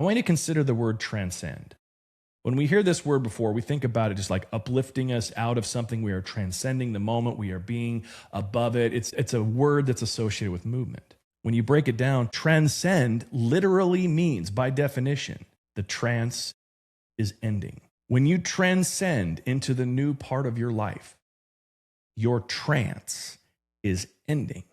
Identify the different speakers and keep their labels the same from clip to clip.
Speaker 1: I want you to consider the word transcend. When we hear this word before, we think about it just like uplifting us out of something. We are transcending the moment. We are being above it. It's a word that's associated with movement. When you break it down, transcend literally means, by definition, the trance is ending. When you transcend into the new part of your life, your trance is ending.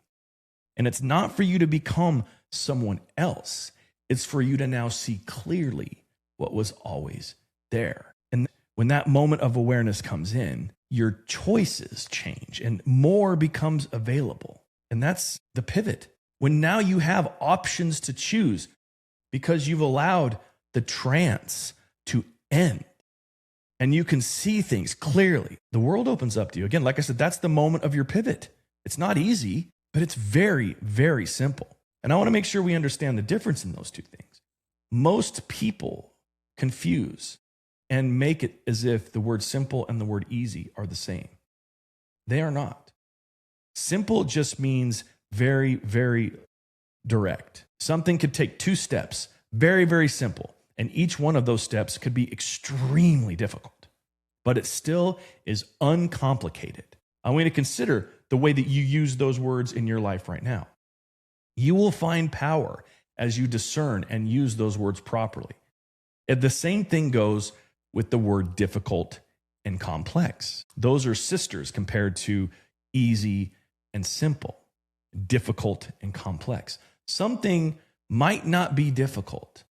Speaker 1: And it's not for you to become someone else. It's for you to now see clearly what was always there. And when that moment of awareness comes in, your choices change and more becomes available. And that's the pivot. When now you have options to choose because you've allowed the trance to end and you can see things clearly, the world opens up to you. Again, like I said, that's the moment of your pivot. It's not easy, but it's very, very simple. And I want to make sure we understand the difference in those two things. Most people confuse and make it as if the word simple and the word easy are the same. They are not. Simple just means very, very direct. Something could take 2 steps, very, very simple. And each one of those steps could be extremely difficult, but it still is uncomplicated. I want you to consider the way that you use those words in your life right now. You will find power as you discern and use those words properly. And the same thing goes with the word difficult and complex. Those are sisters compared to easy and simple, difficult and complex. Something might not be difficult,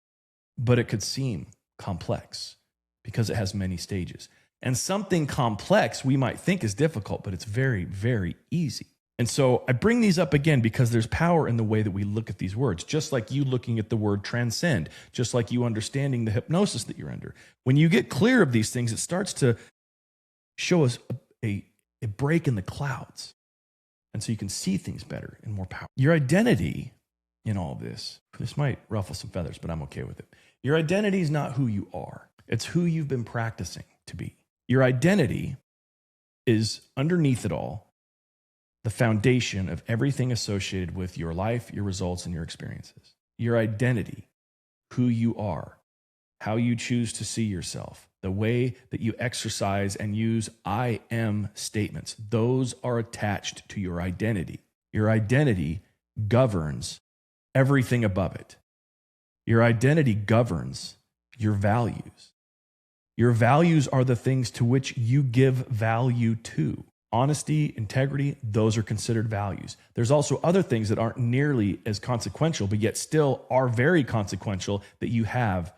Speaker 1: but it could seem complex because it has many stages. And something complex we might think is difficult, but it's very, very easy. And so I bring these up again because there's power in the way that we look at these words, just like you looking at the word transcend, just like you understanding the hypnosis that you're under. When you get clear of these things, it starts to show us a break in the clouds. And so you can see things better and more power. Your identity in all of this might ruffle some feathers, but I'm okay with it. Your identity is not who you are. It's who you've been practicing to be. Your identity is underneath it all, the foundation of everything associated with your life, your results, and your experiences. Your identity, who you are, how you choose to see yourself, the way that you exercise and use I am statements, those are attached to your identity. Your identity governs everything above it. Your identity governs your values. Your values are the things to which you give value to. Honesty, integrity, those are considered values. There's also other things that aren't nearly as consequential, but yet still are very consequential that you have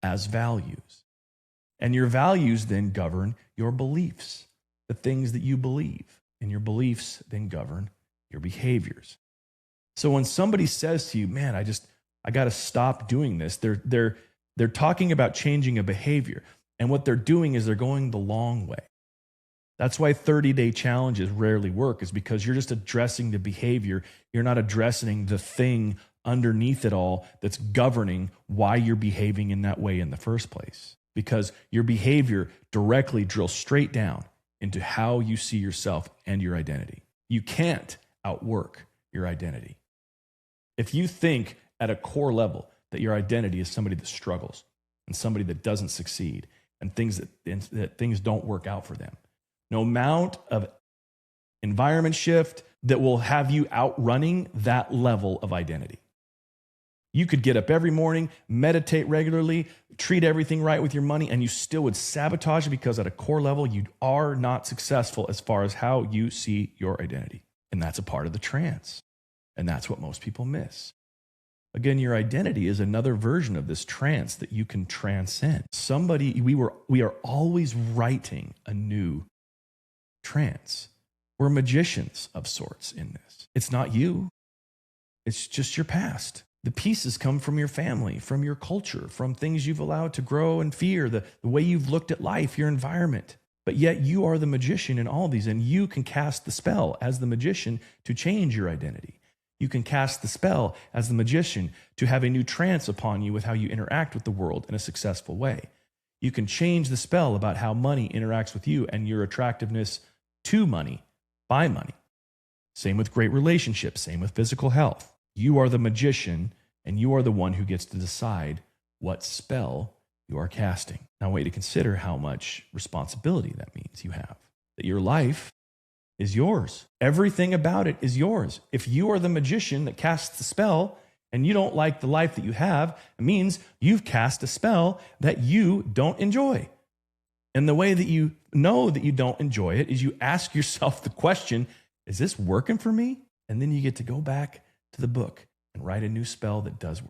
Speaker 1: as values. And your values then govern your beliefs, the things that you believe. And your beliefs then govern your behaviors. So when somebody says to you, man, I got to stop doing this, they're talking about changing a behavior. And what they're doing is they're going the long way. That's why 30-day challenges rarely work, is because you're just addressing the behavior. You're not addressing the thing underneath it all that's governing why you're behaving in that way in the first place. Because your behavior directly drills straight down into how you see yourself and your identity. You can't outwork your identity. If you think at a core level that your identity is somebody that struggles and somebody that doesn't succeed and that things don't work out for them, no amount of environment shift that will have you outrunning that level of identity. You could get up every morning, meditate regularly, treat everything right with your money, and you still would sabotage it because at a core level, you are not successful as far as how you see your identity. And that's a part of the trance. And that's what most people miss. Again, your identity is another version of this trance that you can transcend. We are always writing a new trance. We're magicians of sorts in this. It's not you. It's just your past. The pieces come from your family, from your culture, from things you've allowed to grow and fear, the way you've looked at life, your environment. But yet you are the magician in all these, and you can cast the spell as the magician to change your identity. You can cast the spell as the magician to have a new trance upon you with how you interact with the world in a successful way. You can change the spell about how money interacts with you and your attractiveness to money by money. Same with great relationships, same with physical health. You are the magician, and you are the one who gets to decide what spell you are casting. Now, I want you to consider how much responsibility that means you have. That your life is yours. Everything about it is yours. If you are the magician that casts the spell and you don't like the life that you have, it means you've cast a spell that you don't enjoy. And the way that you know that you don't enjoy it is you ask yourself the question, is this working for me? And then you get to go back to the book and write a new spell that does work.